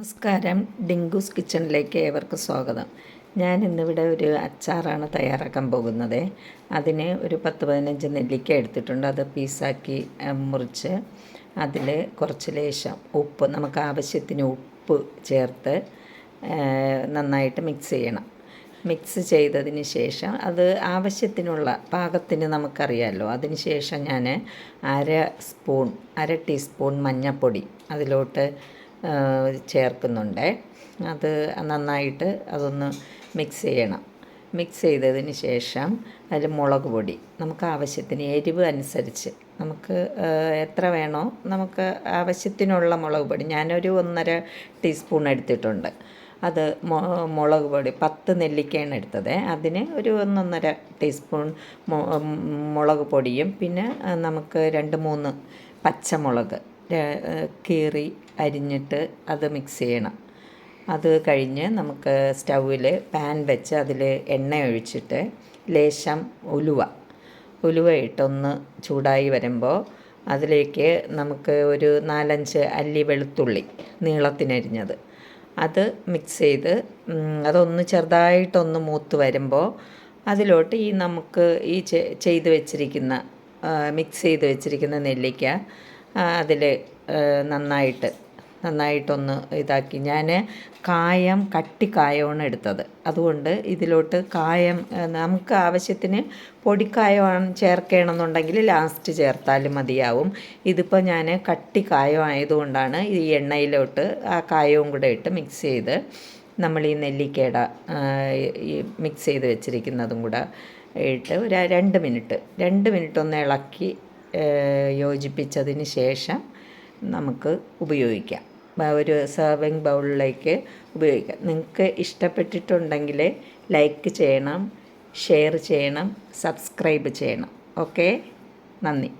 നമസ്കാരം, ഡിങ്കൂസ് കിച്ചണിലേക്ക് ഏവർക്കും സ്വാഗതം. ഞാൻ ഇന്നിവിടെ ഒരു അച്ചാറാണ് തയ്യാറാക്കാൻ പോകുന്നത്. അതിന് ഒരു 10-15 നെല്ലിക്ക എടുത്തിട്ടുണ്ട്. അത് പീസാക്കി മുറിച്ച് അതിൽ കുറച്ച് ലേശം ഉപ്പ്, നമുക്ക് ആവശ്യത്തിന് ഉപ്പ് ചേർത്ത് നന്നായിട്ട് മിക്സ് ചെയ്യണം. മിക്സ് ചെയ്തതിന് ശേഷം അത് ആവശ്യത്തിനുള്ള പാകത്തിന് നമുക്കറിയാമല്ലോ. അതിന് ശേഷം ഞാൻ അര ടീസ്പൂൺ മഞ്ഞൾപ്പൊടി അതിലോട്ട് ചേർക്കുന്നുണ്ട്. അത് നന്നായിട്ട് അതൊന്ന് മിക്സ് ചെയ്യണം. മിക്സ് ചെയ്തതിന് ശേഷം അതിൽ മുളക് പൊടി നമുക്ക് ആവശ്യത്തിന് എരിവ് അനുസരിച്ച് നമുക്ക് എത്ര വേണോ നമുക്ക് ആവശ്യത്തിനുള്ള മുളക് പൊടി ഞാനൊരു 1.5 ടീസ്പൂൺ എടുത്തിട്ടുണ്ട്. അത് മുളക് പൊടി 10 നെല്ലിക്കയാണ് എടുത്തത്. അതിന് ഒരു 1.5 ടീസ്പൂൺ മുളക് പൊടിയും പിന്നെ നമുക്ക് 2-3 പച്ചമുളക് കീറി അരിഞ്ഞിട്ട് അത് മിക്സ് ചെയ്യണം. അത് കഴിഞ്ഞ് നമുക്ക് സ്റ്റൗവിൽ പാൻ വെച്ച് അതിൽ എണ്ണ ഒഴിച്ചിട്ട് ലേശം ഉലുവ ഇട്ടൊന്ന് ചൂടായി വരുമ്പോൾ അതിലേക്ക് നമുക്ക് ഒരു 4-5 അല്ലി വെളുത്തുള്ളി നീളത്തിനരിഞ്ഞത് അത് മിക്സ് ചെയ്ത് അതൊന്ന് ചെറുതായിട്ടൊന്ന് മൂത്ത് വരുമ്പോൾ അതിലോട്ട് നമുക്ക് ഈ മിക്സ് ചെയ്ത് വെച്ചിരിക്കുന്ന നെല്ലിക്ക അതിൽ നന്നായിട്ടൊന്ന് ഇതാക്കി. ഞാൻ കട്ടിക്കായമാണ് എടുത്തത്. അതുകൊണ്ട് ഇതിലോട്ട് നമുക്ക് ആവശ്യത്തിന് പൊടിക്കായമാണ് ചേർക്കണമെന്നുണ്ടെങ്കിൽ ലാസ്റ്റ് ചേർത്താലും മതിയാവും. ഇതിപ്പോൾ ഞാൻ കട്ടിക്കായം ആയതുകൊണ്ടാണ് ഈ എണ്ണയിലോട്ട് ആ കായവും കൂടെ ഇട്ട് മിക്സ് ചെയ്ത് നമ്മൾ ഈ നെല്ലിക്കയുടെ ഈ മിക്സ് ചെയ്ത് വെച്ചിരിക്കുന്നതും കൂടെ ഇട്ട് ഒരു 2 മിനിറ്റ് ഒന്ന് ഇളക്കി യോജിപ്പിച്ചതിന് ശേഷം നമുക്ക് ഉപയോഗിക്കാം. ഒരു സെർവിങ് ബൗളിലേക്ക് ഉപയോഗിക്കാം. നിങ്ങൾക്ക് ഇഷ്ടപ്പെട്ടിട്ടുണ്ടെങ്കിൽ ലൈക്ക് ചെയ്യണം, ഷെയർ ചെയ്യണം, സബ്സ്ക്രൈബ് ചെയ്യണം. ഓക്കെ, നന്ദി.